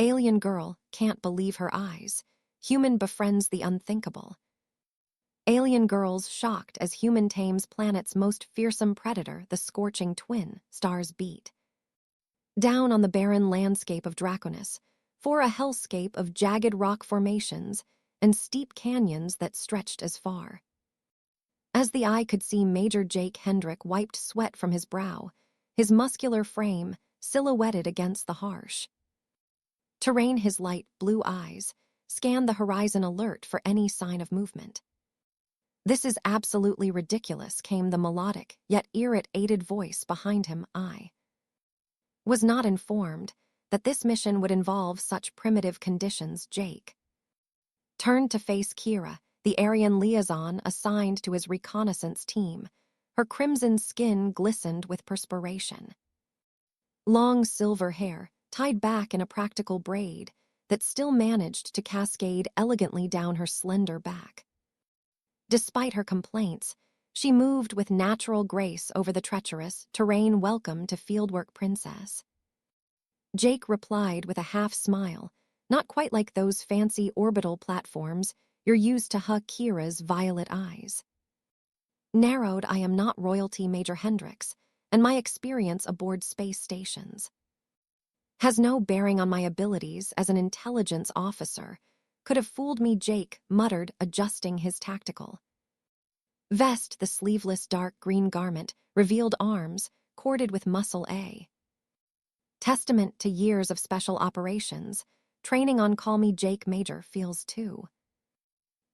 Alien girl can't believe her eyes. Human befriends the unthinkable. Alien girls shocked as human tames planet's most fearsome predator, the scorching twin, stars beat. Down on the barren landscape of Draconis, for a hellscape of jagged rock formations and steep canyons that stretched as far. As the eye could see, Major Jake Hendrick wiped sweat from his brow, his muscular frame silhouetted against the harsh terrain. His light blue eyes scanned the horizon, alert for any sign of movement. "This is absolutely ridiculous," came the melodic yet irritated voice behind him. "I was not informed that this mission would involve such primitive conditions." Jake turned to face Kira, the Aryan liaison assigned to his reconnaissance team. Her crimson skin glistened with perspiration. Long silver hair, tied back in a practical braid that still managed to cascade elegantly down her slender back. Despite her complaints, she moved with natural grace over the treacherous terrain. "Welcome to Fieldwork, Princess." Jake replied with a half-smile, not quite like those fancy orbital platforms you're used to. Kira's violet eyes narrowed. "I am not royalty, Major Hendricks, and my experience aboard space stations has no bearing on my abilities as an intelligence officer. Could have fooled me," Jake muttered, adjusting his tactical vest. The sleeveless dark green garment revealed arms corded with muscle, a testament to years of special operations training on. "Call me Jake. Major feels too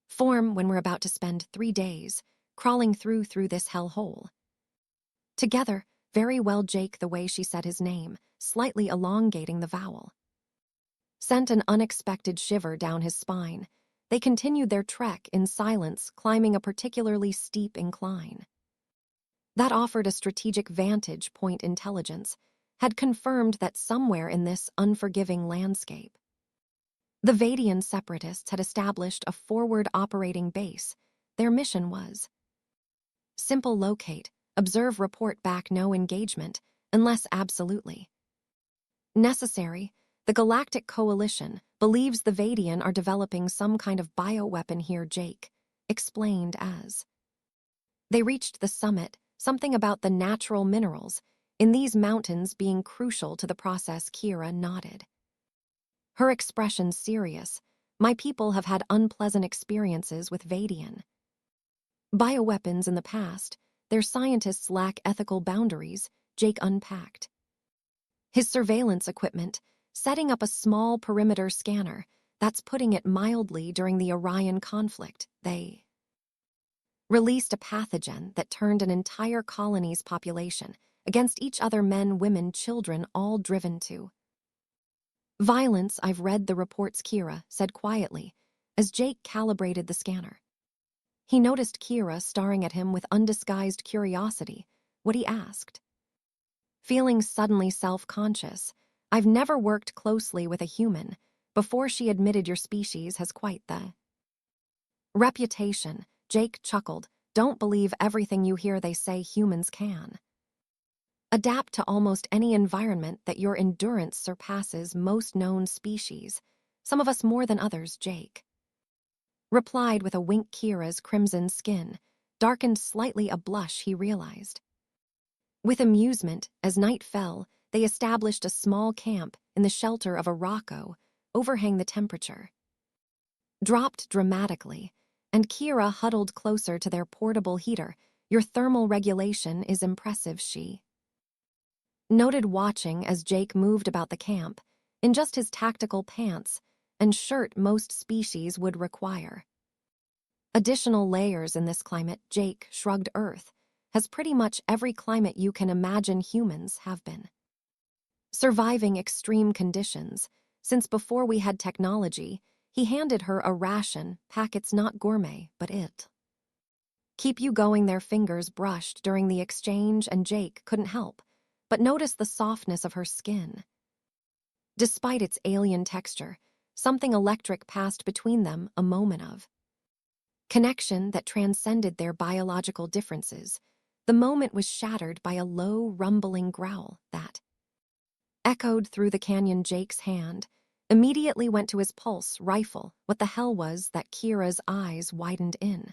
form when we're about to spend 3 days crawling through this hellhole together." "Very well, Jake." The way she said his name, slightly elongating the vowel, sent an unexpected shiver down his spine. They continued their trek in silence, climbing a particularly steep incline that offered a strategic vantage point. Intelligence had confirmed that somewhere in this unforgiving landscape, the Vadian separatists had established a forward operating base. Their mission was simple: locate, observe, report back. No engagement unless absolutely necessary. "The Galactic Coalition believes the Vadian are developing some kind of bioweapon here," Jake explained as they reached the summit. "Something about the natural minerals in these mountains being crucial to the process." Kira nodded, her expression serious. "My people have had unpleasant experiences with Vadian bioweapons in the past. Their scientists lack ethical boundaries." Jake unpacked his surveillance equipment, setting up a small perimeter scanner. "That's putting it mildly. During the Orion conflict, they released a pathogen that turned an entire colony's population against each other, men, women, children, all driven to violence." "I've read the reports," Kira said quietly as Jake calibrated the scanner. He noticed Kira staring at him with undisguised curiosity. What, he asked, feeling suddenly self-conscious. "I've never worked closely with a human before," she admitted. "Your species has quite the reputation." Jake chuckled. "Don't believe everything you hear. They say humans can adapt to almost any environment, that your endurance surpasses most known species. Some of us more than others," Jake replied with a wink. Kira's crimson skin darkened slightly, a blush he realized with amusement. As night fell, they established a small camp in the shelter of a rocco overhang. The temperature dropped dramatically, and Kira huddled closer to their portable heater. "Your thermal regulation is impressive," she noted, watching as Jake moved about the camp in just his tactical pants and shirt. "Most species would require additional layers in this climate." Jake shrugged. "Earth has pretty much every climate you can imagine. Humans have been surviving extreme conditions since before we had technology." He handed her a ration pack. "It's not gourmet, but it keep you going." Their fingers brushed during the exchange, and Jake couldn't help but notice the softness of her skin. Despite its alien texture, something electric passed between them, a moment of connection that transcended their biological differences. The moment was shattered by a low, rumbling growl that echoed through the canyon. Jake's hand Immediately went to his pulse rifle. What the hell was that? Kira's eyes widened in.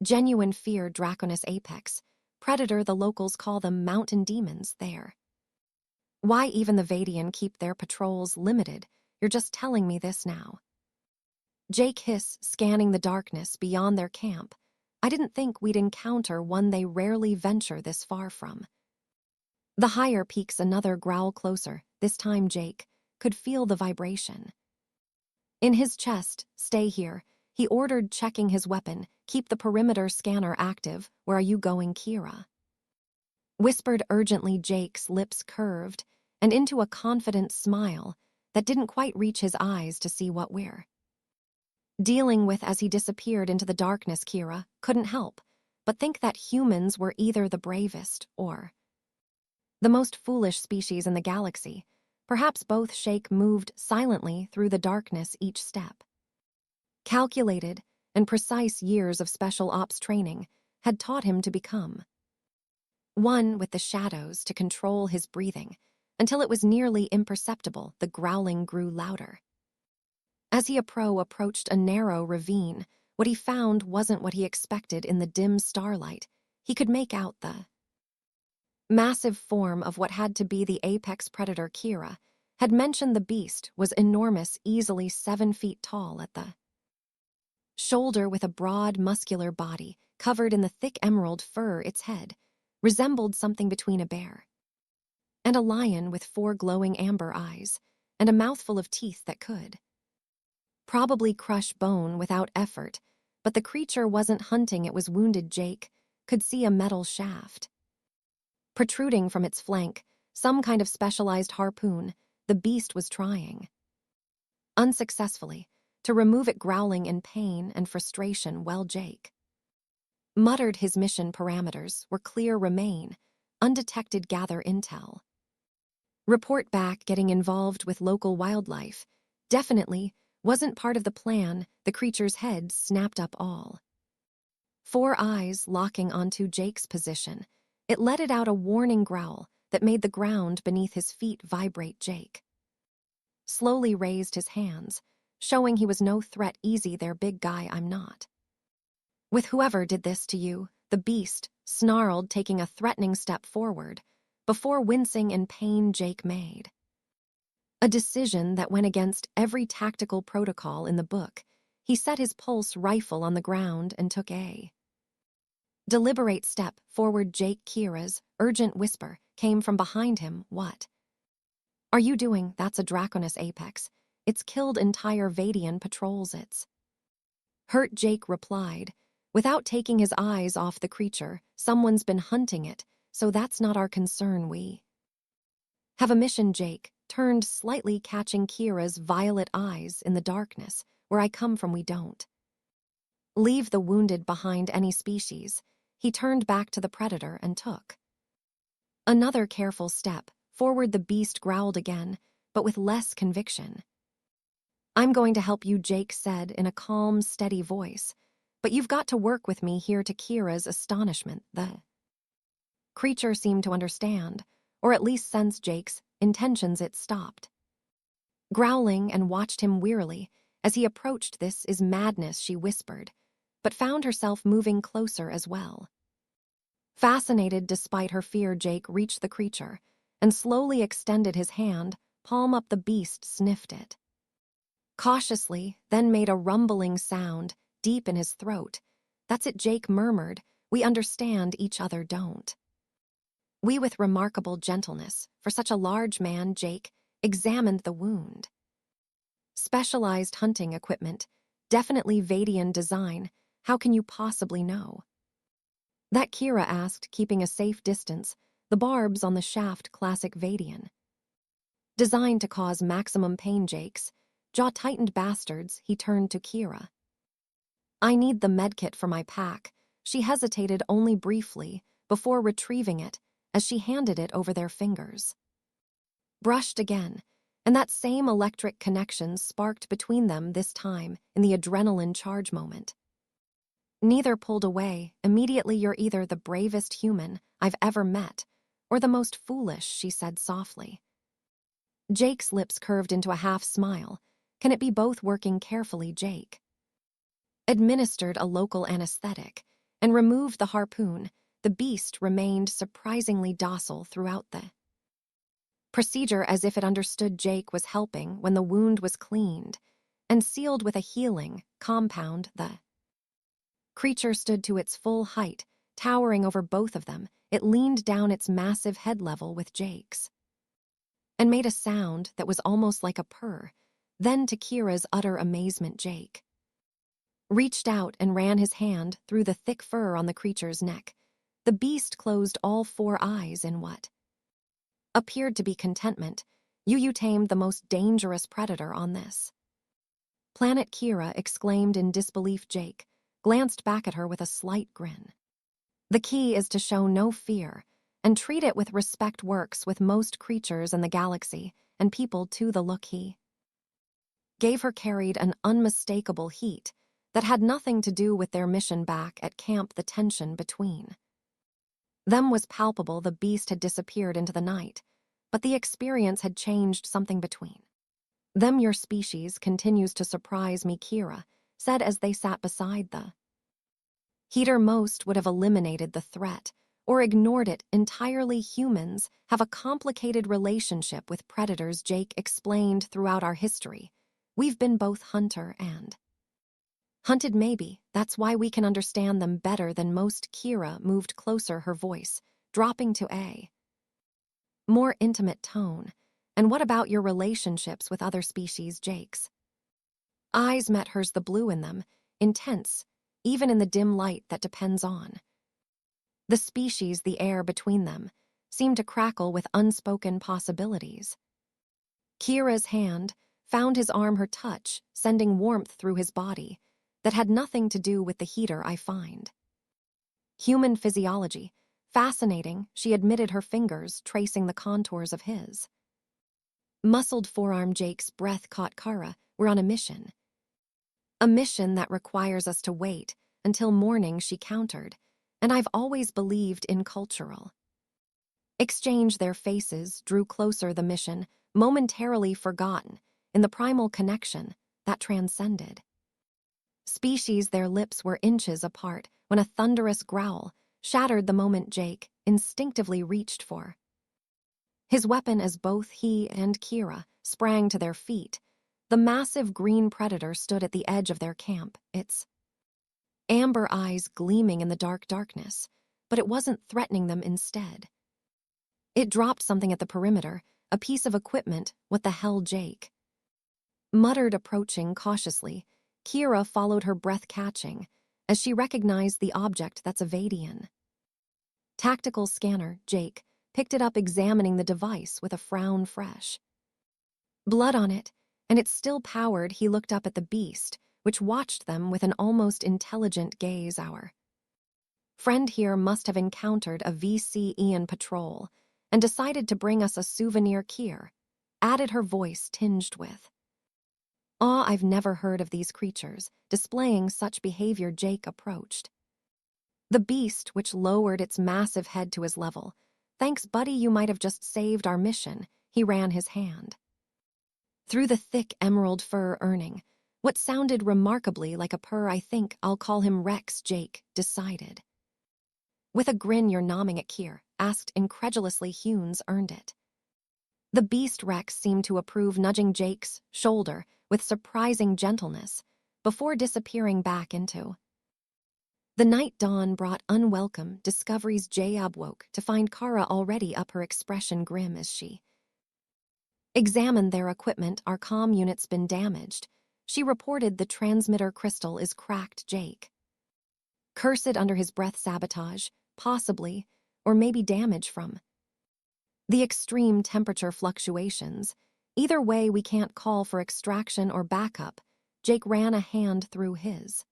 Genuine fear, Draconis apex. Predator, the locals call them mountain demons there. Why even the Vadian keep their patrols limited? You're just telling me this now. Jake hiss, scanning the darkness beyond their camp. I didn't think we'd encounter one they rarely venture this far from. The higher peaks another growl closer. This time Jake could feel the vibration. In his chest, stay here, he ordered, checking his weapon. Keep the perimeter scanner active. Where are you going, Kira? Whispered urgently. Jake's lips curved, and into a confident smile that didn't quite reach his eyes to see what we're dealing with as he disappeared into the darkness. Kira couldn't help but think that humans were either the bravest or the most foolish species in the galaxy. Perhaps both. Jake moved silently through the darkness, each step calculated, and precise. Years of special ops training had taught him to become one with the shadows, to control his breathing until it was nearly imperceptible. The growling grew louder. As he approached a narrow ravine, what he found wasn't what he expected. In the dim starlight, he could make out the massive form of what had to be the apex predator Kira had mentioned. The beast was enormous, easily 7 feet tall at the shoulder, with a broad, muscular body covered in the thick emerald fur. Its head resembled something between a bear and a lion, with 4 glowing amber eyes and a mouthful of teeth that could probably crush bone without effort. But the creature wasn't hunting, it was wounded. Jake could see a metal shaft protruding from its flank, some kind of specialized harpoon. The beast was trying, unsuccessfully, to remove it, growling in pain and frustration. Well, Jake muttered. His mission parameters were clear: remain undetected, gather intel, report back. Getting involved with local wildlife definitely wasn't part of the plan. The creature's head snapped up, all 4 eyes locking onto Jake's position. It let it out a warning growl that made the ground beneath his feet vibrate. Jake slowly raised his hands, showing he was no threat. Easy there, big guy, I'm not with whoever did this to you, the beast snarled, taking a threatening step forward. Before wincing in pain, Jake made a decision that went against every tactical protocol in the book. He set his pulse rifle on the ground and took a deliberate step forward. Jake, Kira's urgent whisper came from behind him. What are you doing? That's a Draconis apex. It's killed entire Vadian patrols. It's hurt, Jake replied, without taking his eyes off the creature. Someone's been hunting it, so that's not our concern. We have a mission. Jake turned slightly, catching Kira's violet eyes in the darkness. Where I come from, we don't leave the wounded behind, any species. He turned back to the predator and took another careful step forward. The beast growled again, but with less conviction. I'm going to help you, Jake said in a calm, steady voice, but you've got to work with me here. To Kira's astonishment, the creature seemed to understand, or at least sense Jake's intentions. It stopped growling and watched him wearily as he approached. This is madness, she whispered, but found herself moving closer as well. Fascinated despite her fear, Jake reached the creature and slowly extended his hand, palm up. The beast sniffed it cautiously, then made a rumbling sound deep in his throat. That's it, Jake murmured. We understand each other, don't we? With remarkable gentleness for such a large man, Jake examined the wound. Specialized hunting equipment, definitely Vadian design. How can you possibly know that? Kira asked, keeping a safe distance. The barbs on the shaft, classic Vadian, designed to cause maximum pain. Jake's jaw tightened. Bastards. He turned to Kira. I need the medkit for my pack. She hesitated only briefly before retrieving it as she handed it over. Their fingers brushed again, and that same electric connection sparked between them, this time in the adrenaline charge moment. Neither pulled away. Immediately, you're either the bravest human I've ever met or the most foolish, she said softly. Jake's lips curved into a half-smile. Can it be both? Working carefully, Jake administered a local anesthetic and removed the harpoon. The beast remained surprisingly docile throughout the procedure, as if it understood Jake was helping. When the wound was cleaned and sealed with a healing compound, the creature stood to its full height, towering over both of them. It leaned down its massive head level with Jake's and made a sound that was almost like a purr. Then, to Kira's utter amazement, Jake reached out and ran his hand through the thick fur on the creature's neck. The beast closed all four eyes in what appeared to be contentment. You tamed the most dangerous predator on this planet, Kira exclaimed in disbelief. Jake glanced back at her with a slight grin. The key is to show no fear and treat it with respect. Works with most creatures in the galaxy, and people too. The look he gave her carried an unmistakable heat that had nothing to do with their mission back at camp. The tension between them was palpable. The beast had disappeared into the night, but the experience had changed something between them. Your species continues to surprise me, Kira said as they sat beside the heater. Most would have eliminated the threat or ignored it entirely. Humans have a complicated relationship with predators, Jake explained. Throughout our history, we've been both hunter and hunted. Maybe that's why we can understand them better than most. Kira moved closer, her voice dropping to a more intimate tone. And what about your relationships with other species? Jake's eyes met hers, the blue in them intense, even in the dim light that depends on the species. The air between them seemed to crackle with unspoken possibilities. Kira's hand found his arm, her touch sending warmth through his body that had nothing to do with the heater. I find human physiology fascinating, she admitted, her fingers tracing the contours of his muscled forearm. Jake's breath caught. Kara, we're on a mission. A mission that requires us to wait until morning, she countered. And I've always believed in cultural exchange. Their faces drew closer, the mission momentarily forgotten in the primal connection that transcended species. Their lips were inches apart when a thunderous growl shattered the moment. Jake instinctively reached for his weapon as both he and Kira sprang to their feet. The massive green predator stood at the edge of their camp, its amber eyes gleaming in the darkness, but it wasn't threatening them. Instead, it dropped something at the perimeter, a piece of equipment. What the hell? Jake muttered, approaching cautiously. Kira followed, her breath catching as she recognized the object. That's a Vadian tactical scanner. Jake picked it up, examining the device with a frown. Fresh blood on it, and it's still powered. He looked up at the beast, which watched them with an almost intelligent gaze. Our friend here must have encountered a VC Ian patrol and decided to bring us a souvenir. Kier added, her voice tinged with awe. I've never heard of these creatures displaying such behavior. Jake approached the beast, which lowered its massive head to his level. Thanks, buddy, you might have just saved our mission. He ran his hand through the thick emerald fur, earning what sounded remarkably like a purr. I think I'll call him Rex, Jake decided. With a grin. You're nomming it, Kier asked incredulously. Hunes earned it. The beast. Rex seemed to approve, nudging Jake's shoulder with surprising gentleness before disappearing back into the night. Dawn brought unwelcome discoveries. Jayab woke to find Kara already up, her expression grim as she examined their equipment. Our comm unit's been damaged, she reported. The transmitter crystal is cracked. Jake cursed under his breath. Sabotage, possibly, or maybe damage from the extreme temperature fluctuations. Either way, we can't call for extraction or backup. Jake ran a hand through his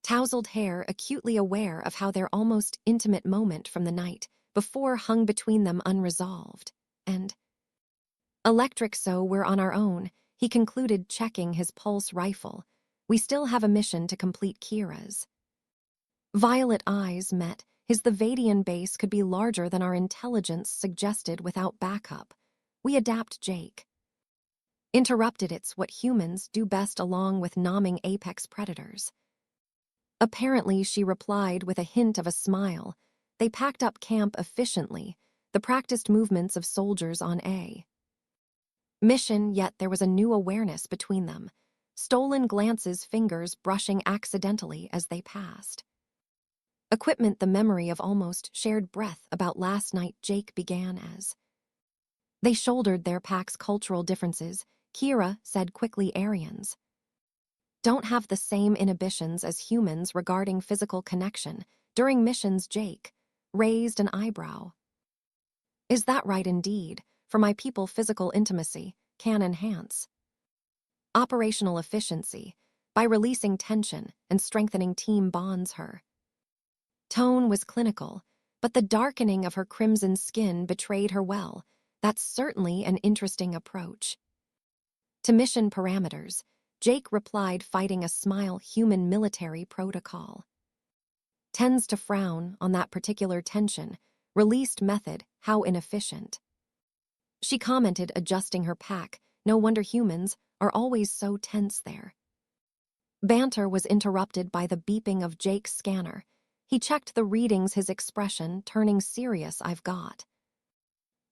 tousled hair, acutely aware of how their almost intimate moment from the night before hung between them unresolved. And electric. So we're on our own, he concluded, checking his pulse rifle. We still have a mission to complete. Kira's violet eyes met his. The Vadian base could be larger than our intelligence suggested without backup. We adapt, Jake. Interrupted, it's what humans do best along with nomming apex predators. Apparently, she replied with a hint of a smile. They packed up camp efficiently, the practiced movements of soldiers on a mission, yet there was a new awareness between them. Stolen glances, fingers brushing accidentally as they passed. Equipment, the memory of almost shared breath about last night, Jake began as. They shouldered their pack's cultural differences, Kira said quickly. Aryans don't have the same inhibitions as humans regarding physical connection. During missions, Jake raised an eyebrow. Is that right? Indeed, for my people, physical intimacy can enhance operational efficiency by releasing tension and strengthening team bonds. Her tone was clinical, but the darkening of her crimson skin betrayed her well. That's certainly an interesting approach. To mission parameters, Jake replied, fighting a smile. Human military protocol tends to frown on that particular tension. Released method, how inefficient. She commented, adjusting her pack. No wonder humans are always so tense there. Banter was interrupted by the beeping of Jake's scanner. He checked the readings, his expression turning serious. I've got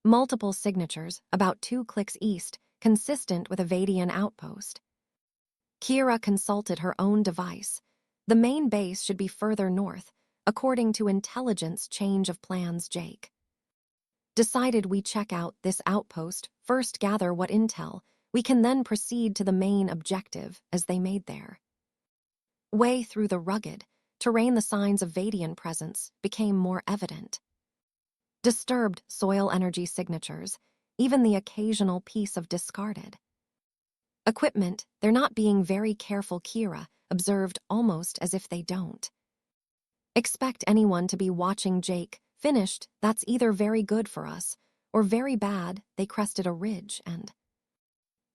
multiple signatures, about 2 clicks east, consistent with a Vadian outpost. Kira consulted her own device. The main base should be further north, according to intelligence. Change of plans, Jake decided. We check out this outpost, first gather what intel, we can then proceed to the main objective. As they made their way through the rugged terrain, the signs of Vadian presence became more evident. Disturbed soil energy signatures, even the occasional piece of discarded equipment. They're not being very careful, Kira observed, almost as if they don't expect anyone to be watching. Jake finished. That's either very good for us or very bad. They crested a ridge and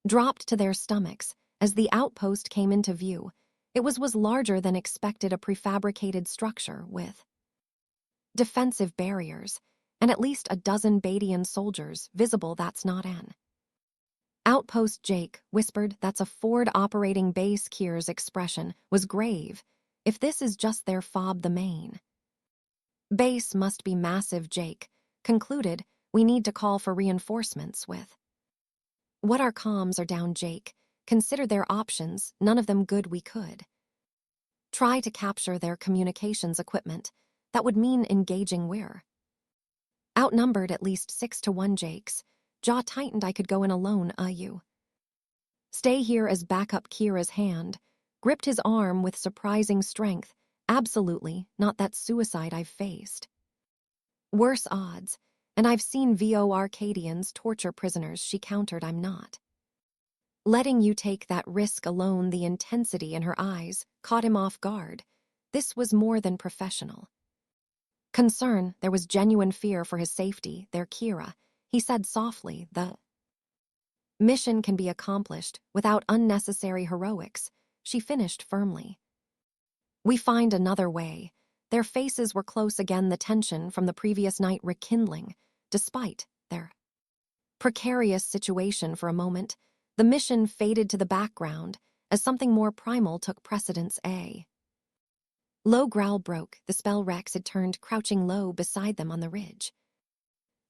dropped to their stomachs as the outpost came into view. It was larger than expected, a prefabricated structure with defensive barriers and at least a dozen Badian soldiers visible. That's not an outpost, Jake whispered. That's a forward operating base. Kira's expression was grave. If this is just their fob, the main base must be massive, Jake concluded. We need to call for reinforcements with what our comms are down. Jake consider their options, none of them good. We could try to capture their communications equipment. That would mean engaging. We're outnumbered at least 6-1. Jake's jaw tightened. I could go in alone. You stay here as backup. Kira's hand gripped his arm with surprising strength. Absolutely not. That's suicide. I've faced worse odds, and I've seen VO Arcadians torture prisoners, she countered. I'm not letting you take that risk alone. The intensity in her eyes caught him off guard. This was more than professional concern. There was genuine fear for his safety there. Kira, he said softly, the mission can be accomplished without unnecessary heroics, she finished firmly. We find another way. Their faces were close again, the tension from the previous night rekindling. Despite their precarious situation for a moment, the mission faded to the background as something more primal took precedence. A low growl broke the spell. Rex had turned, crouching low beside them on the ridge.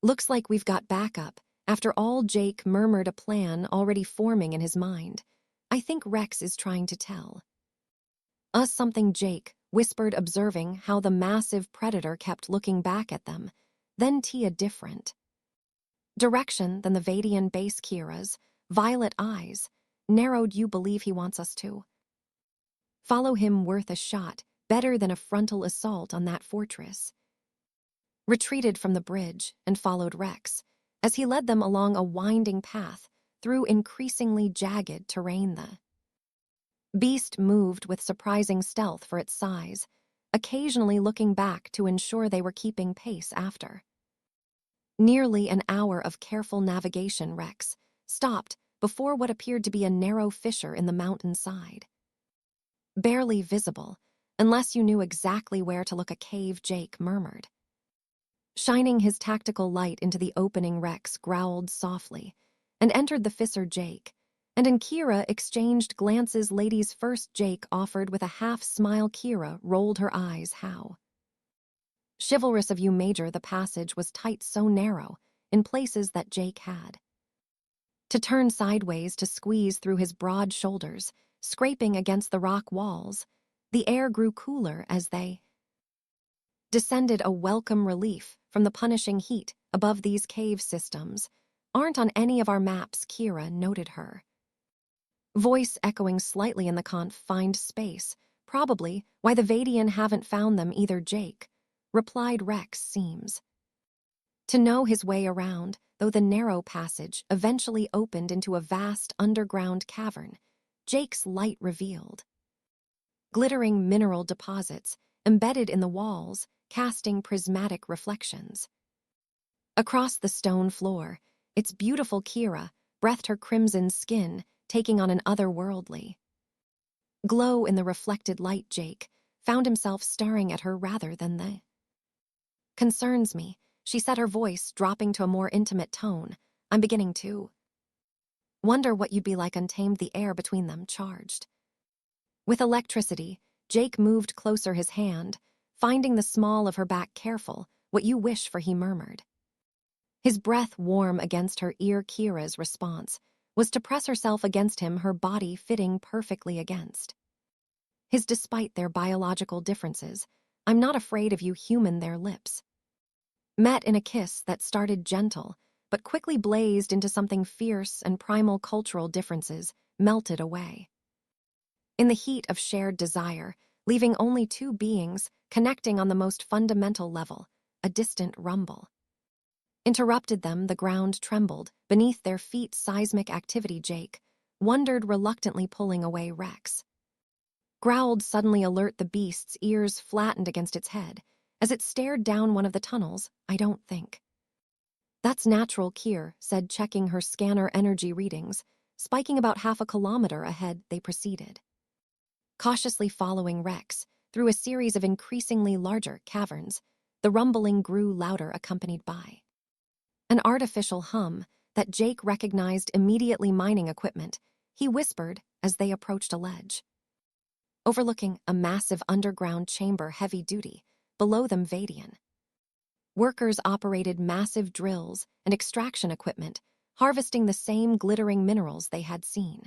Looks like we've got backup. After all, Jake murmured, a plan already forming in his mind. I think Rex is trying to tell us something, Jake whispered, observing how the massive predator kept looking back at them, then a different direction than the Vadian base. Kira's violet eyes narrowed. You believe he wants us to follow him? Worth a shot, better than a frontal assault on that fortress. Retreated from the bridge and followed Rex as he led them along a winding path through increasingly jagged terrain. The beast moved with surprising stealth for its size, occasionally looking back to ensure they were keeping pace. After nearly an hour of careful navigation, Rex stopped before what appeared to be a narrow fissure in the mountainside. Barely visible, unless you knew exactly where to look. A cave, Jake murmured. Shining his tactical light into the opening, Rex growled softly and entered the fissure Jake, and in Kira exchanged glances. Ladies first, Jake offered with a half-smile. Kira rolled her eyes. How chivalrous of you, Major. The passage was tight, so narrow in places that Jake had to turn sideways to squeeze through his broad shoulders, scraping against the rock walls. The air grew cooler as they descended, a welcome relief from the punishing heat above. These cave systems aren't on any of our maps, Kira noted, her voice echoing slightly in the confined space. Probably why the Vadian haven't found them either, Jake replied. Rex seems to know his way around, though the narrow passage eventually opened into a vast underground cavern. Jake's light revealed glittering mineral deposits embedded in the walls, casting prismatic reflections across the stone floor. It's beautiful, Kira breathed, her crimson skin taking on an otherworldly glow in the reflected light. Jake found himself staring at her rather than the concerns me, she said, her voice dropping to a more intimate tone. I'm beginning to wonder what you'd be like untamed. The air between them charged with electricity. Jake moved closer, his hand finding the small of her back. Careful what you wish for, he murmured, his breath warm against her ear. Kira's response was to press herself against him, her body fitting perfectly against his despite their biological differences. I'm not afraid of you, human. Their lips met in a kiss that started gentle but quickly blazed into something fierce, and primal cultural differences melted away in the heat of shared desire, leaving only two beings connecting on the most fundamental level. A distant rumble interrupted them. The ground trembled beneath their feet. Seismic activity, Jake wondered reluctantly, pulling away. Rex growled suddenly alert. The beast's ears flattened against its head as it stared down one of the tunnels. I don't think that's natural, Kier said, checking her scanner energy readings, spiking about half a kilometer ahead. They proceeded cautiously, following Rex through a series of increasingly larger caverns. The rumbling grew louder, accompanied by an artificial hum that Jake recognized immediately. Mining equipment, he whispered as they approached a ledge overlooking a massive underground chamber. Heavy duty. Below them, Vadian workers operated massive drills and extraction equipment, harvesting the same glittering minerals they had seen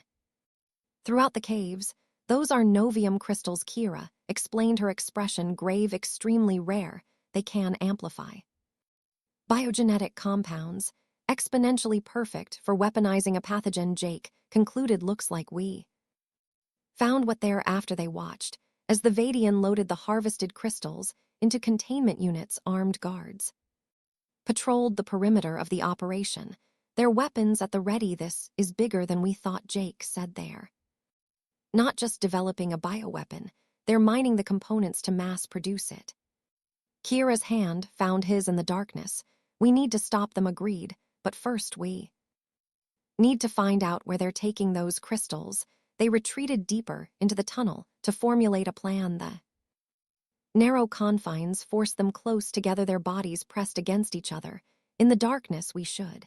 throughout the caves. Those are novium crystals, Kira explained, her expression grave. Extremely rare. They can amplify biogenetic compounds, exponentially perfect for weaponizing a pathogen, Jake concluded. Looks like we found what they're after. They watched as the Vadian loaded the harvested crystals into containment units. Armed guards patrolled the perimeter of the operation, their weapons at the ready. This is bigger than we thought, Jake said. They're not just developing a bioweapon, they're mining the components to mass produce it. Kira's hand found his in the darkness. We need to stop them, agreed, but first we need to find out where they're taking those crystals. They retreated deeper into the tunnel to formulate a plan. The narrow confines forced them close together, their bodies pressed against each other. In the darkness, we should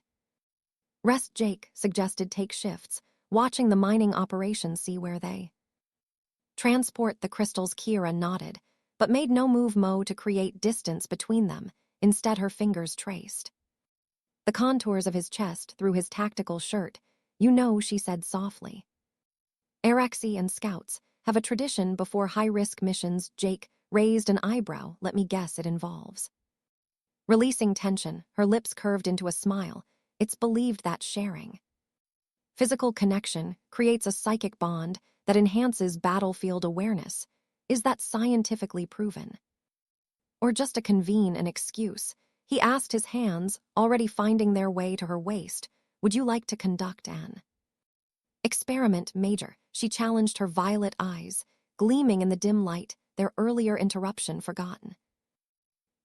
rest, Jake suggested. Take shifts, watching the mining operation, see where they transport the crystals. Kira nodded, but made no move to create distance between them. Instead, her fingers traced the contours of his chest through his tactical shirt. You know, she said softly, Erexi and scouts have a tradition before high-risk missions. Jake raised an eyebrow. Let me guess, it involves releasing tension. Her lips curved into a smile. It's believed that sharing physical connection creates a psychic bond that enhances battlefield awareness. Is that scientifically proven? Or just a convenient excuse? He asked, his hands already finding their way to her waist. Would you like to conduct an experiment, Major? She challenged, her violet eyes gleaming in the dim light, their earlier interruption forgotten.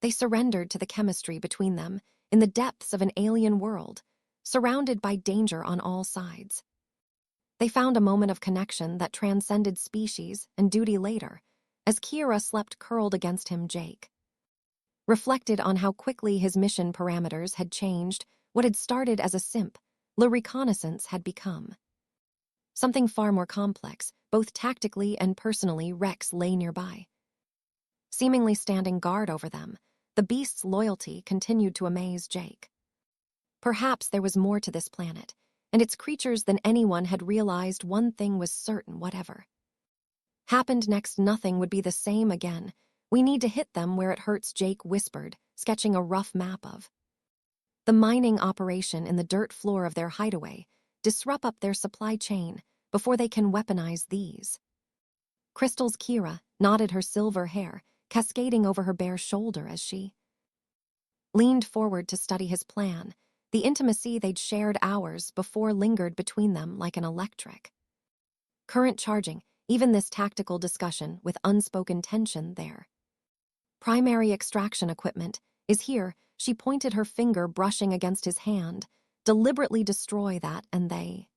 They surrendered to the chemistry between them in the depths of an alien world, surrounded by danger on all sides. They found a moment of connection that transcended species and duty. Later, as Kira slept curled against him, Jake reflected on how quickly his mission parameters had changed. What had started as a simple reconnaissance had become something far more complex, both tactically and personally. Rex lay nearby, seemingly standing guard over them. The beast's loyalty continued to amaze Jake. Perhaps there was more to this planet and its creatures than anyone had realized. One thing was certain: whatever happened next, nothing would be the same again. We need to hit them where it hurts, Jake whispered, sketching a rough map of the mining operation in the dirt floor of their hideaway. Disrupt up their supply chain before they can weaponize these crystals. Kira nodded, her silver hair cascading over her bare shoulder as she leaned forward to study his plan. The intimacy they'd shared hours before lingered between them like an electric current charging even this tactical discussion with unspoken tension. Their primary extraction equipment is here. She pointed, her finger brushing against his hand. Deliberately destroy that and they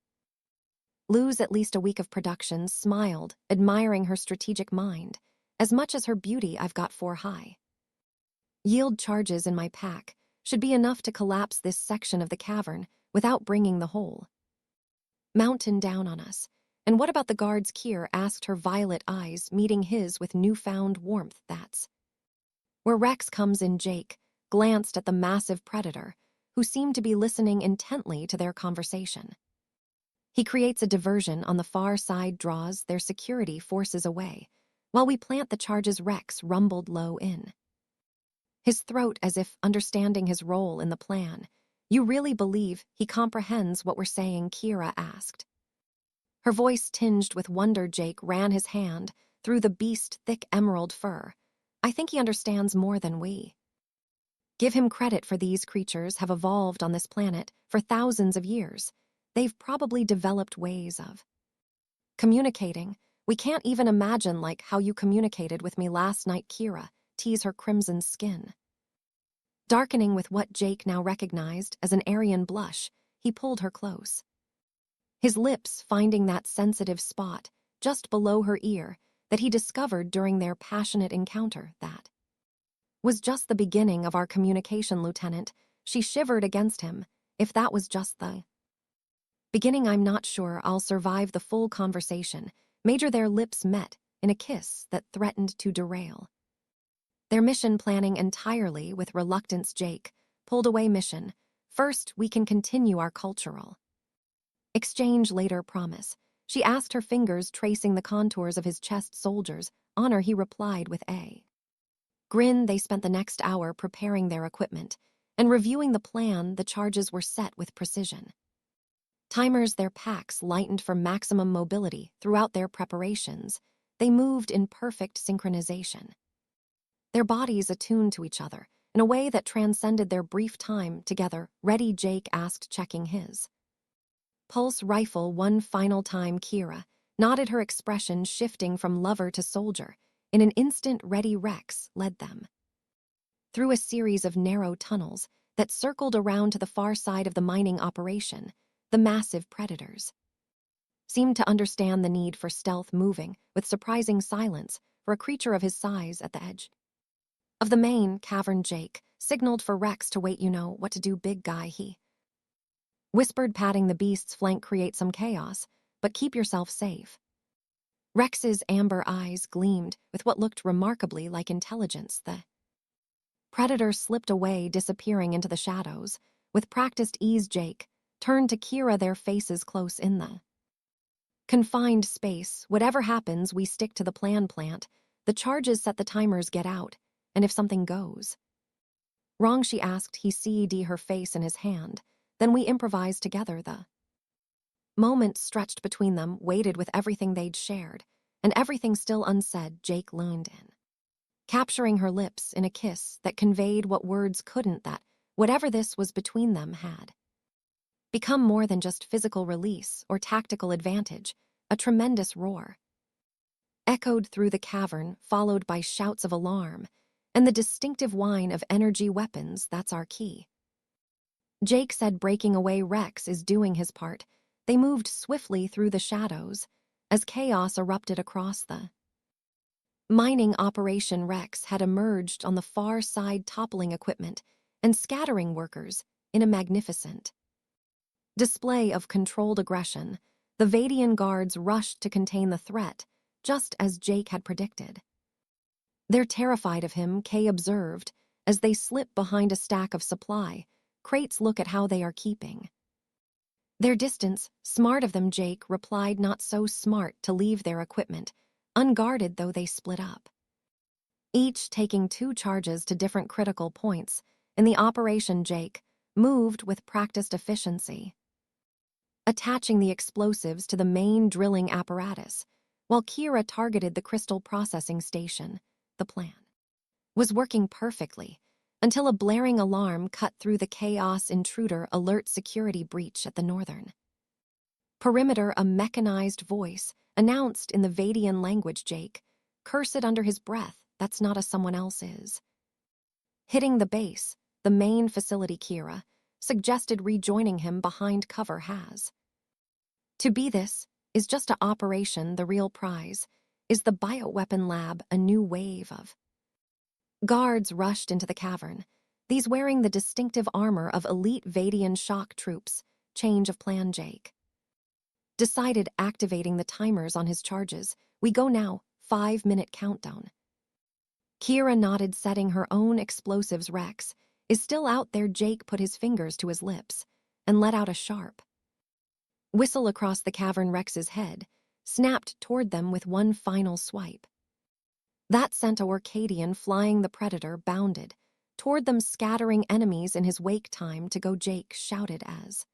lose at least a week of production. Smiled, admiring her strategic mind. As much as her beauty, I've got 4 high yield charges in my pack. Should be enough to collapse this section of the cavern without bringing the whole mountain down on us. And what about the guards? Kier asked, her violet eyes meeting his with newfound warmth. That's where Rex comes in. Jake glanced at the massive predator, who seemed to be listening intently to their conversation. He creates a diversion on the far side, draws their security forces away, while we plant the charges. Rex rumbled low in his throat, as if understanding his role in the plan. You really believe he comprehends what we're saying? Kira asked, her voice tinged with wonder. Jake ran his hand through the beast's thick emerald fur. I think he understands more than we give him credit for. These creatures have evolved on this planet for thousands of years. They've probably developed ways of communicating we can't even imagine, like how you communicated with me last night. Kira teased, her crimson skin darkening with what Jake now recognized as an Aryan blush. He pulled her close, his lips finding that sensitive spot just below her ear that he discovered during their passionate encounter. That was just the beginning of our communication, Lieutenant. She shivered against him. If that was just the beginning, I'm not sure I'll survive the full conversation. Major. Their lips met in a kiss that threatened to derail their mission planning entirely. With reluctance, Jake pulled away. Mission first, we can continue our cultural exchange later, promise? She asked, her fingers tracing the contours of his chest. Soldiers honor, he replied with a grin. They spent the next hour preparing their equipment and reviewing the plan. The charges were set with precision timers, their packs lightened for maximum mobility. Throughout their preparations, they moved in perfect synchronization, their bodies attuned to each other in a way that transcended their brief time together. Ready? Jake asked, checking his pulse rifle one final time. Kira nodded, her expression shifting from lover to soldier. In an instant, ready. Rex led them through a series of narrow tunnels that circled around to the far side of the mining operation. The massive predators seemed to understand the need for stealth, moving with surprising silence for a creature of his size. At the edge of the main cavern, Jake signaled for Rex to wait. You know what to do, big guy, he whispered, patting the beast's flank. Create some chaos, but keep yourself safe. Rex's amber eyes gleamed with what looked remarkably like intelligence. The predator slipped away, disappearing into the shadows. With practiced ease, Jake turned to Kira, their faces close in the confined space. Whatever happens, we stick to the plan. Plant the charges, set the timers, get out. And if something goes wrong? She asked. He ceded her face in his hand. Then we improvise together. The moment stretched between them, weighted with everything they'd shared, and everything still unsaid. Jake leaned in, capturing her lips in a kiss that conveyed what words couldn't. That whatever this was between them had become more than just physical release or tactical advantage. A tremendous roar echoed through the cavern, followed by shouts of alarm and the distinctive whine of energy weapons. That's our key, Jake said, breaking away. Rex is doing his part. They moved swiftly through the shadows as chaos erupted across the Mining Operation Rex had emerged on the far side, toppling equipment and scattering workers in a magnificent display of controlled aggression. The Vadian guards rushed to contain the threat, just as Jake had predicted. They're terrified of him, Kay observed, as they slip behind a stack of supply. Crates look at how they are keeping their distance. Smart of them, Jake replied, not so smart to leave their equipment, unguarded though they split up, each taking 2 charges to different critical points. In the operation, Jake moved with practiced efficiency, attaching the explosives to the main drilling apparatus, while Kira targeted the crystal processing station. The plan was working perfectly, until a blaring alarm cut through the chaos. Intruder alert, security breach at the northern perimeter. A mechanized voice announced in the Vadian language. Jake cursed under his breath, that's not a someone else's. Hitting the base, the main facility, Kira suggested rejoining him behind cover. Has to be. This is just a operation. The real prize is the bioweapon lab. A new wave of guards rushed into the cavern, these wearing the distinctive armor of elite Vadian shock troops. Change of plan, Jake decided, activating the timers on his charges. We go now. 5-minute countdown. Kira nodded, setting her own explosives. Rex is still out there. Jake put his fingers to his lips and let out a sharp whistle across the cavern. Rex's head snapped toward them with one final swipe. That sent a Orcadian flying. The predator bounded toward them, scattering enemies in his wake. Time to go, Jake shouted as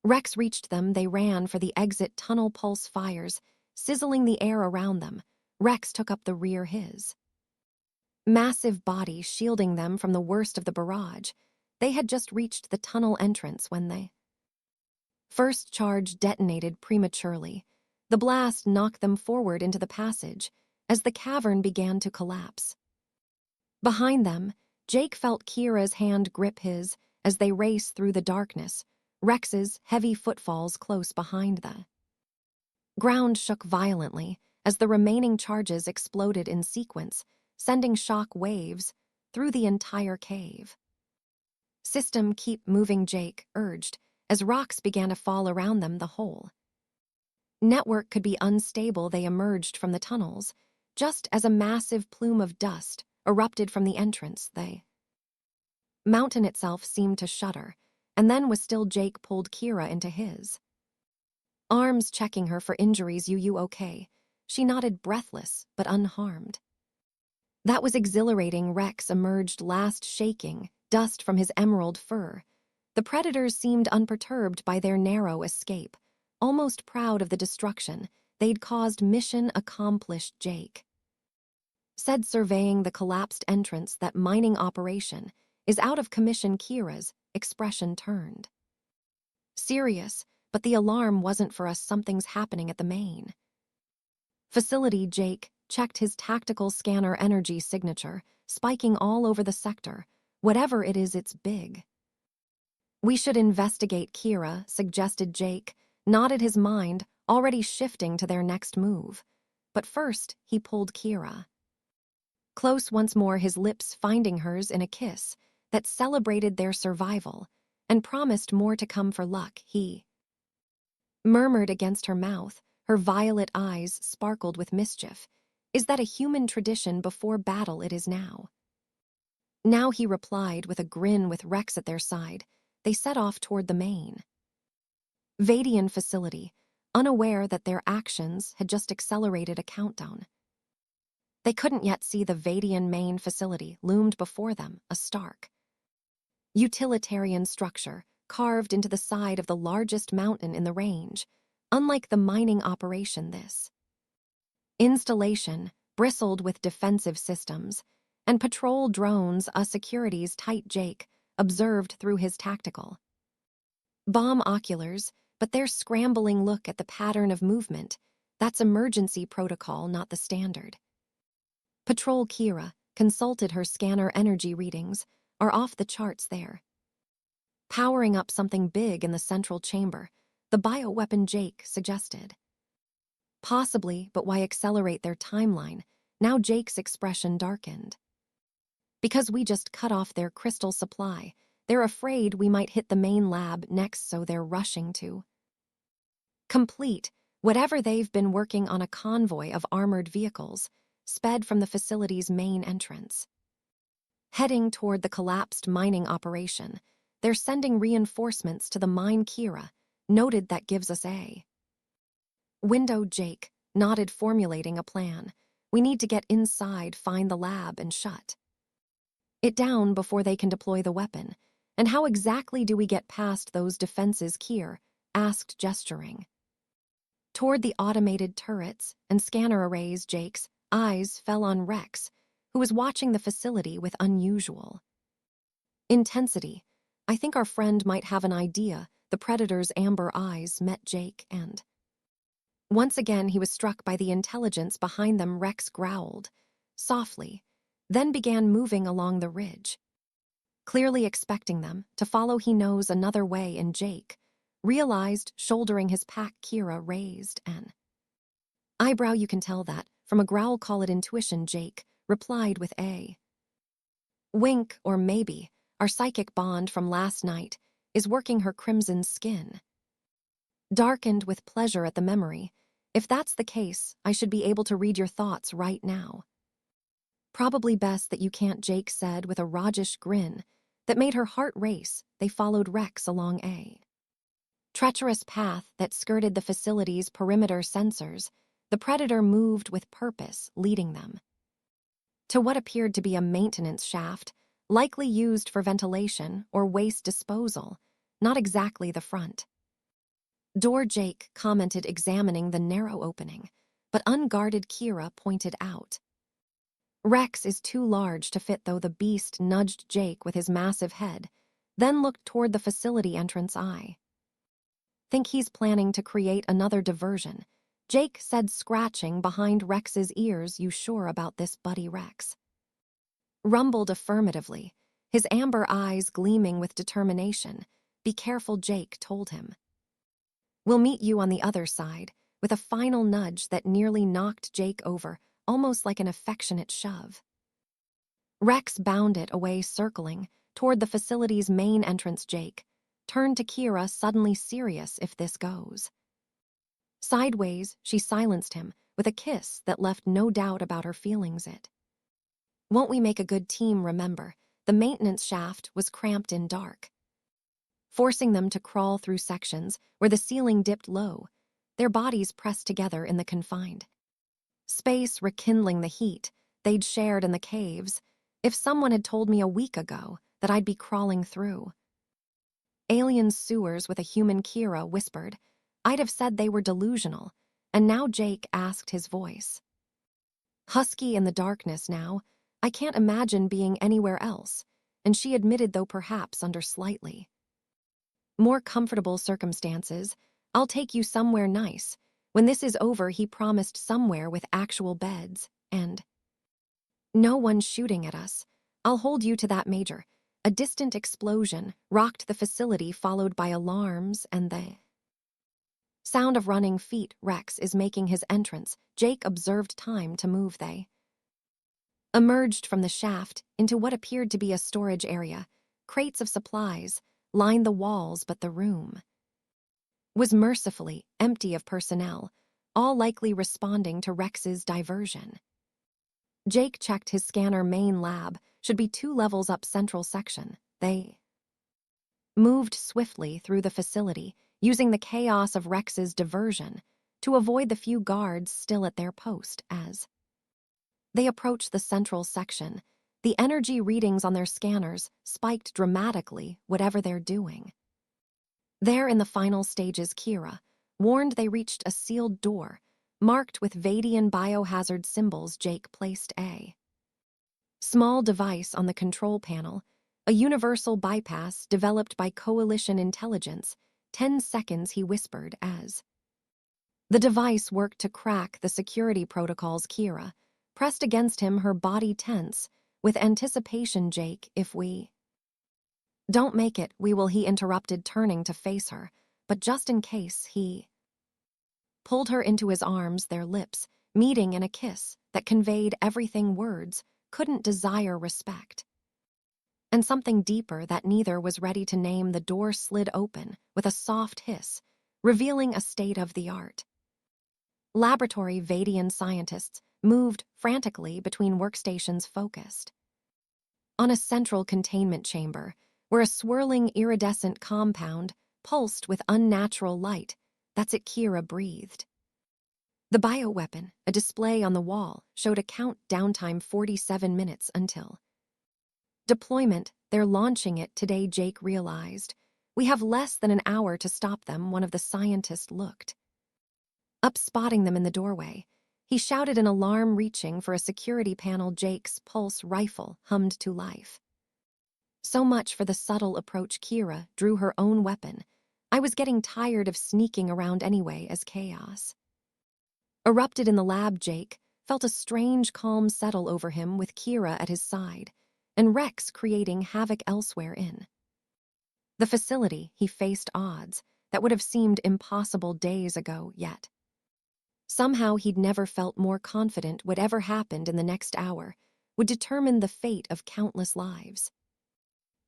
Rex reached them. They ran for the exit tunnel, pulse fires sizzling the air around them. Rex took up the rear, his massive body shielding them from the worst of the barrage. They had just reached the tunnel entrance when the first charge detonated prematurely. The blast knocked them forward into the passage as the cavern began to collapse. Behind them, Jake felt Kira's hand grip his as they raced through the darkness. Rex's heavy footfalls close behind. The ground shook violently as the remaining charges exploded in sequence, sending shock waves through the entire cave system. Keep moving, Jake urged, as rocks began to fall around them. The whole network could be unstable. They emerged from the tunnels just as a massive plume of dust erupted from the entrance. The mountain itself seemed to shudder, and then was still. Jake pulled Kira into his arms, checking her for injuries. You okay? She nodded, breathless but unharmed. That was exhilarating. Rex emerged last, shaking dust from his emerald fur. The predators seemed unperturbed by their narrow escape, almost proud of the destruction they'd caused. Mission accomplished, Jake said, surveying the collapsed entrance. That mining operation is out of commission. Kira's expression turned serious, but the alarm wasn't for us. Something's happening at the main facility. Jake checked his tactical scanner, energy signature spiking all over the sector. Whatever it is, it's big. We should investigate, Kira suggested. Jake nodded, his mind already shifting to their next move. But first, he pulled Kira close once more, his lips finding hers in a kiss that celebrated their survival and promised more to come for luck. He murmured against her mouth, her violet eyes sparkled with mischief. Is that a human tradition? Before battle it is now. Now, he replied with a grin. With Rex at their side, they set off toward the main Vadian facility, unaware that their actions had just accelerated a countdown. They couldn't yet see the Vadian main facility loomed before them, a stark utilitarian structure carved into the side of the largest mountain in the range. Unlike the mining operation, this installation bristled with defensive systems and patrol drones. A security's tight, Jake observed through his tactical bomb oculars, but their scrambling look at the pattern of movement. That's emergency protocol, not the standard patrol. Kira consulted her scanner. Energy readings are off the charts. There powering up something big in the central chamber. The bioweapon, Jake suggested. Possibly, but why accelerate their timeline? Now Jake's expression darkened. Because we just cut off their crystal supply. They're afraid we might hit the main lab next, so they're rushing to complete whatever they've been working on. A convoy of armored vehicles sped from the facility's main entrance. Heading toward the collapsed mining operation, they're sending reinforcements to the mine. Kira noted, that gives us a window. Jake nodded, formulating a plan. We need to get inside, find the lab, and shut it down before they can deploy the weapon. And how exactly do we get past those defenses? Kier asked, gesturing toward the automated turrets and scanner arrays. Jake's eyes fell on Rex, who was watching the facility with unusual intensity. I think our friend might have an idea. The Predator's amber eyes met Jake, and once again he was struck by the intelligence behind them. Rex growled softly, then began moving along the ridge, clearly expecting them to follow. He knows another way, and Jake realized, shouldering his pack. Kira raised an eyebrow. You can tell that from a growl. Call it intuition, Jake replied with a wink. Or maybe our psychic bond from last night is working. Her crimson skin darkened with pleasure at the memory. If that's the case, I should be able to read your thoughts right now. Probably best that you can't, Jake said with a roguish grin that made her heart race. They followed Rex along a treacherous path that skirted the facility's perimeter sensors. The Predator moved with purpose, leading them to what appeared to be a maintenance shaft, likely used for ventilation or waste disposal. Not exactly the front door, Jake commented, examining the narrow opening. But unguarded, Kira pointed out. Rex is too large to fit, though. The beast nudged Jake with his massive head, then looked toward the facility entrance. I think he's planning to create another diversion, Jake said, scratching behind Rex's ears. You sure about this, buddy? Rex rumbled affirmatively, his amber eyes gleaming with determination. Be careful, Jake told him. We'll meet you on the other side, with a final nudge that nearly knocked Jake over, almost like an affectionate shove. Rex bounded away, circling toward the facility's main entrance. Jake turned to Kira, suddenly serious. If this goes sideways, she silenced him with a kiss that left no doubt about her feelings. It won't. We make a good team, remember? The maintenance shaft was cramped in dark, forcing them to crawl through sections where the ceiling dipped low, their bodies pressed together in the confined space, rekindling the heat they'd shared in the caves. If someone had told me a week ago that I'd be crawling through alien sewers with a human, Kira whispered, I'd have said they were delusional. And now Jake asked, his voice husky in the darkness. Now, I can't imagine being anywhere else. And she admitted, though perhaps under slightly more comfortable circumstances. I'll take you somewhere nice. When this is over, he promised, somewhere with actual beds, and no one shooting at us. I'll hold you to that, Major. A distant explosion rocked the facility, followed by alarms and the sound of running feet. Rex is making his entrance. Jake observed time to move. They emerged from the shaft into what appeared to be a storage area. Crates of supplies lined the walls, but the room was mercifully empty of personnel, all likely responding to Rex's diversion. Jake checked his scanner. Main lab should be 2 levels up, central section. They moved swiftly through the facility, using the chaos of Rex's diversion to avoid the few guards still at their post. As they approached the central section, the energy readings on their scanners spiked dramatically. Whatever they're doing there in the final stages, Kira warned, they reached a sealed door marked with Vadian biohazard symbols. Jake placed a small device on the control panel, a universal bypass developed by Coalition intelligence. 10 seconds, he whispered, as the device worked to crack the security protocols. Kira pressed against him, her body tense with anticipation. Jake, if we don't make it, we will, he interrupted, turning to face her. But just in case, he pulled her into his arms, their lips meeting in a kiss that conveyed everything words couldn't desire respect. And something deeper that neither was ready to name, the door slid open with a soft hiss, revealing a state-of-the-art laboratory. Vadian scientists moved frantically between workstations focused on a central containment chamber where a swirling iridescent compound pulsed with unnatural light. That's it, Kira breathed. The bioweapon, a display on the wall, showed a countdown time: 47 minutes until deployment. They're launching it today, Jake realized. We have less than an hour to stop them. One of the scientists looked up, spotting them in the doorway. He shouted an alarm, reaching for a security panel. Jake's pulse rifle hummed to life. So much for the subtle approach. Kira drew her own weapon. I was getting tired of sneaking around anyway. As chaos erupted in the lab, Jake felt a strange calm settle over him, with Kira at his side and Rex creating havoc elsewhere in the facility. He faced odds that would have seemed impossible days ago, yet somehow he'd never felt more confident. Whatever happened in the next hour would determine the fate of countless lives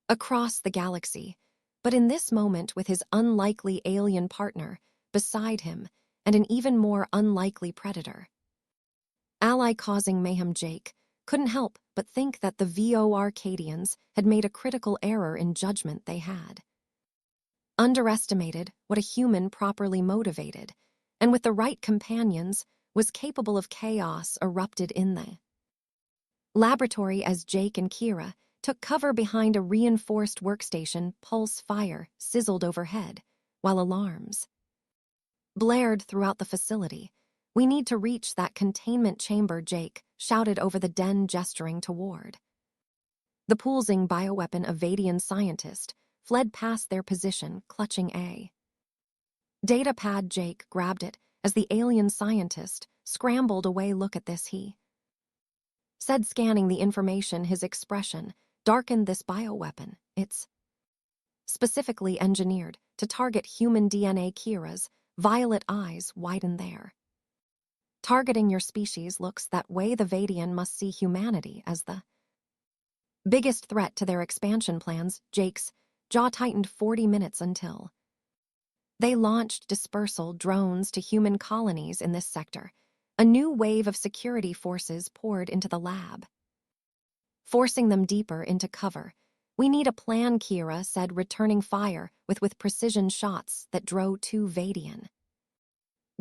across the galaxy. But in this moment, with his unlikely alien partner beside him and an even more unlikely predator ally causing mayhem, Jake couldn't help but think that the VO Arcadians had made a critical error in judgment. They had underestimated what a human properly motivated and with the right companions was capable of. Chaos erupted in the laboratory as Jake and Kira took cover behind a reinforced workstation. Pulse fire sizzled overhead, while alarms blared throughout the facility. We need to reach that containment chamber, Jake shouted over the den, gesturing toward the pulsing bioweapon. A Vadian scientist fled past their position, clutching a data pad. Jake grabbed it as the alien scientist scrambled away. Look at this, he said, scanning the information. His expression darkened. This bioweapon, it's specifically engineered to target human DNA. Kira's violet eyes widened. There. Targeting your species looks that way. The Vadian must see humanity as the biggest threat to their expansion plans. Jake's jaw tightened. 40 minutes until they launched dispersal drones to human colonies in this sector. A new wave of security forces poured into the lab, forcing them deeper into cover. We need a plan, Kira said, returning fire with precision shots that drove two Vadian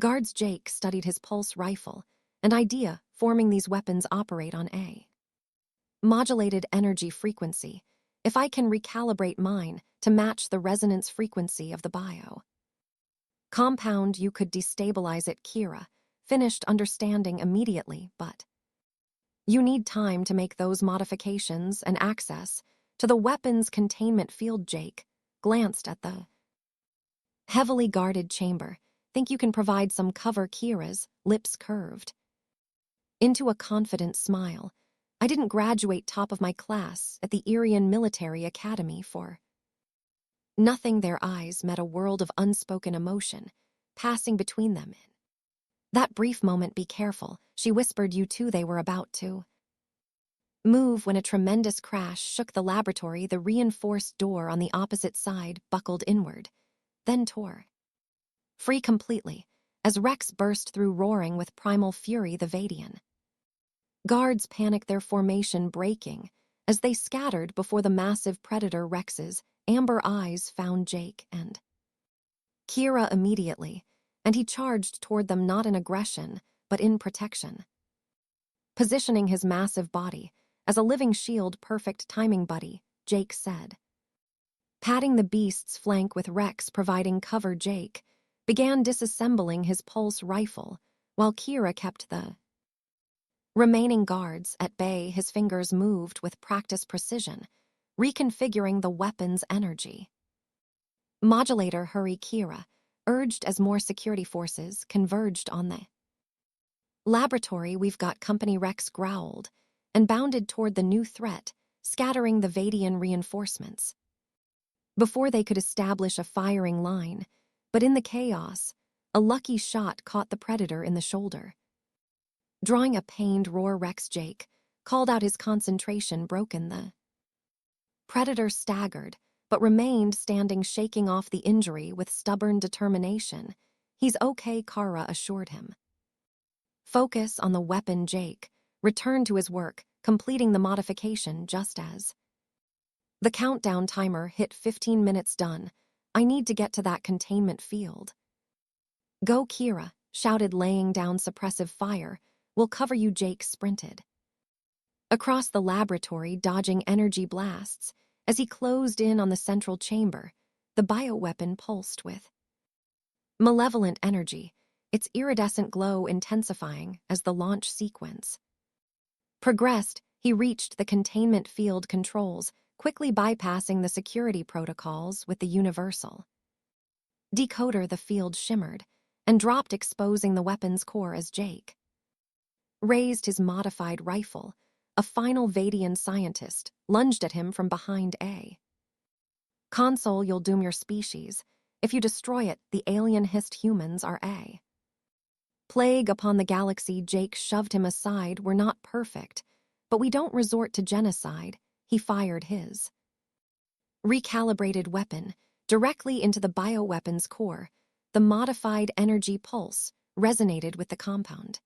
guards. Jake studied his pulse rifle. An idea: forming these weapons operate on a modulated energy frequency. If I can recalibrate mine to match the resonance frequency of the bio compound, you could destabilize it, Kira finished, understanding immediately. But you need time to make those modifications and access to the weapon's containment field. Jake glanced at the heavily guarded chamber. Think you can provide some cover? Kira's lips curved into a confident smile. I didn't graduate top of my class at the Irian Military Academy for nothing. Their eyes met, a world of unspoken emotion passing between them. In that brief moment, be careful, she whispered. You two, they were about to move when a tremendous crash shook the laboratory. The reinforced door on the opposite side buckled inward, then tore free completely as Rex burst through, roaring with primal fury. The Vadian guards panicked, their formation breaking as they scattered before the massive predator. Rex's amber eyes found Jake and Kira immediately, and he charged toward them, not in aggression, but in protection, positioning his massive body as a living shield. Perfect timing, buddy, Jake said, patting the beast's flank with Rex providing cover. Jake began disassembling his pulse rifle, while Kira kept the remaining guards at bay. His fingers moved with practiced precision, reconfiguring the weapon's energy modulator. Hurry, Kira urged as more security forces converged on the laboratory. We've got company, Rex growled and bounded toward the new threat, scattering the Vadian reinforcements before they could establish a firing line. But in the chaos, a lucky shot caught the predator in the shoulder. Drawing a pained roar, Rex Jake called out, his concentration broken. The predator staggered, but remained standing, shaking off the injury with stubborn determination. "He's okay," Kara assured him. Focus on the weapon. Jake returned to his work, completing the modification just as the countdown timer hit. 15 minutes done. I need to get to that containment field. Go, Kira shouted, laying down suppressive fire. We'll cover you. Jake sprinted across the laboratory, dodging energy blasts. As he closed in on the central chamber, the bioweapon pulsed with malevolent energy, its iridescent glow intensifying as the launch sequence progressed. He reached the containment field controls, quickly bypassing the security protocols with the universal decoder. The field shimmered and dropped, exposing the weapon's core as Jake raised his modified rifle. A final Vadian scientist lunged at him from behind. A console. You'll doom your species. If you destroy it, the alien hissed. Humans are a plague upon the galaxy. Jake shoved him aside. We're not perfect, but we don't resort to genocide. He fired his recalibrated weapon directly into the bioweapon's core. The modified energy pulse resonated with the compound,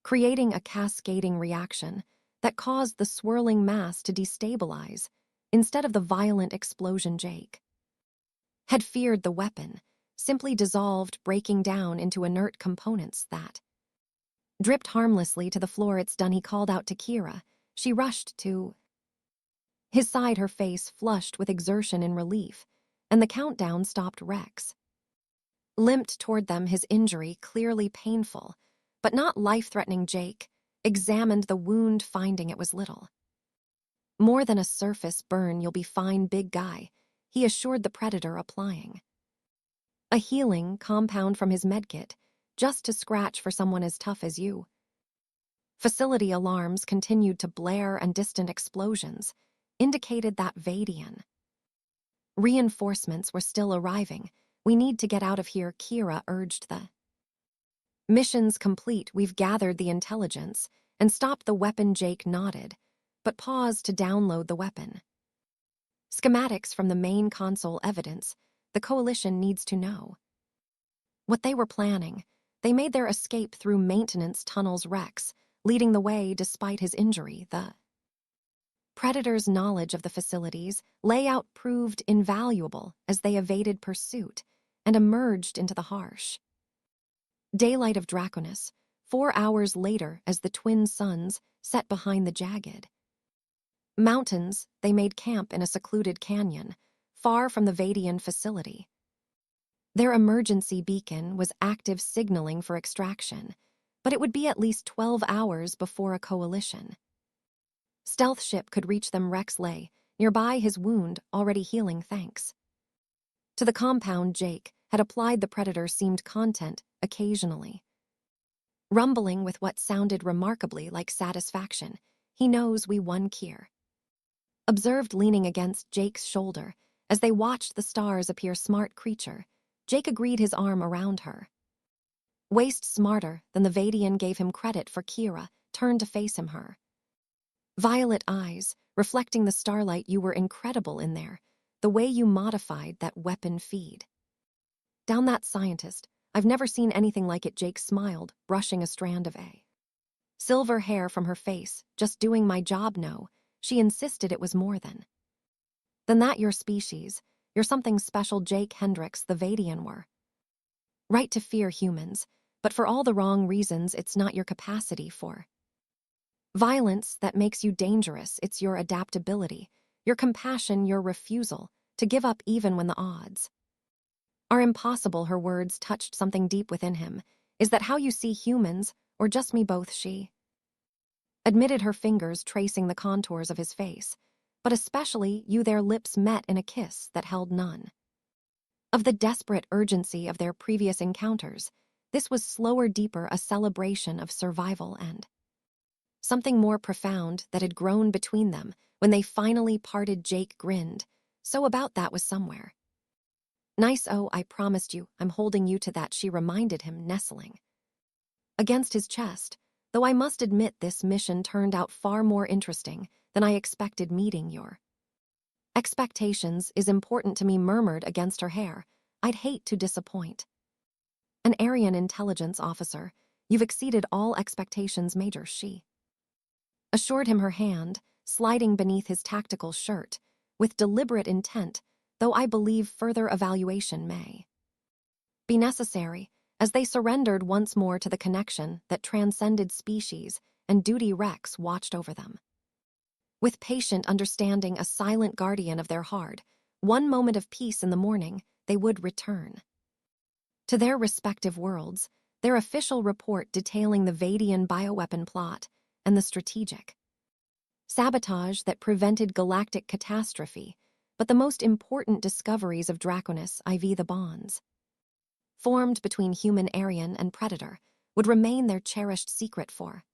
creating a cascading reaction that caused the swirling mass to destabilize. Instead of the violent explosion Jake had feared, the weapon simply dissolved, breaking down into inert components that dripped harmlessly to the floor. It's done, he called out to Kira. She rushed to his side, her face flushed with exertion and relief, and the countdown stopped. Rex limped toward them, his injury clearly painful, but not life-threatening. Jake examined the wound, finding it was little more than a surface burn. You'll be fine, big guy, he assured the predator, applying a healing compound from his medkit, just to scratch for someone as tough as you. Facility alarms continued to blare, and distant explosions indicated that Vadian reinforcements were still arriving. We need to get out of here, Kira urged. The mission's complete. We've gathered the intelligence and stopped the weapon. Jake nodded, but paused to download the weapon schematics from the main console. Evidence the Coalition needs to know what they were planning. They made their escape through maintenance tunnels, Rex leading the way despite his injury. The Predator's knowledge of the facility's layout proved invaluable as they evaded pursuit and emerged into the harsh daylight of Draconis. 4 hours later, as the twin suns set behind the jagged mountains, they made camp in a secluded canyon, far from the Vadian facility. Their emergency beacon was active, signaling for extraction, but it would be at least 12 hours before a Coalition stealth ship could reach them. Rex lay nearby, his wound already healing thanks to the compound Jake had applied. The Predator seemed content, occasionally rumbling with what sounded remarkably like satisfaction. He knows we won, Kier observed, leaning against Jake's shoulder as they watched the stars appear. Smart creature, Jake agreed, his arm around her waist. Smarter than the Vadian gave him credit for. Kira turned to face him, her violet eyes reflecting the starlight. You were incredible in there, the way you modified that weapon feed down that scientist. I've never seen anything like it. Jake smiled, brushing a strand of silver hair from her face. Just doing my job. No, she insisted, it was more than that. Your species, you're something special. Jake Hendricks, the Vadian were right to fear humans, but for all the wrong reasons. It's not your capacity for violence that makes you dangerous. It's your adaptability, your compassion, your refusal to give up even when the odds are impossible. Her words touched something deep within him. Is that how you see humans, or just me? Both, she admitted, her fingers tracing the contours of his face. But especially you. Their lips met in a kiss that held none of the desperate urgency of their previous encounters. This was slower, deeper, a celebration of survival and something more profound that had grown between them when they finally parted. Jake grinned. So about that was somewhere nice. Oh, I promised you, I'm holding you to that, she reminded him, nestling against his chest. though I must admit this mission turned out far more interesting than I expected. Meeting your expectations is important to me, murmured against her hair. I'd hate to disappoint. An Aryan intelligence officer. You've exceeded all expectations, Major, she assured him, her hand sliding beneath his tactical shirt, with deliberate intent, though I believe further evaluation may be necessary. As they surrendered once more to the connection that transcended species, and duty, Rex watched over them with patient understanding, a silent guardian of their hard one moment of peace. In the morning, they would return to their respective worlds, their official report detailing the Vadian bioweapon plot and the strategic sabotage that prevented galactic catastrophe, but the most important discoveries of Draconis IV, the bonds formed between human Aryan and Predator, would remain their cherished secret for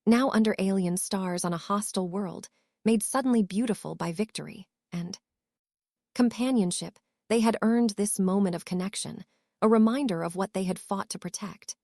now under alien stars on a hostile world, made suddenly beautiful by victory and companionship. They had earned this moment of connection, a reminder of what they had fought to protect.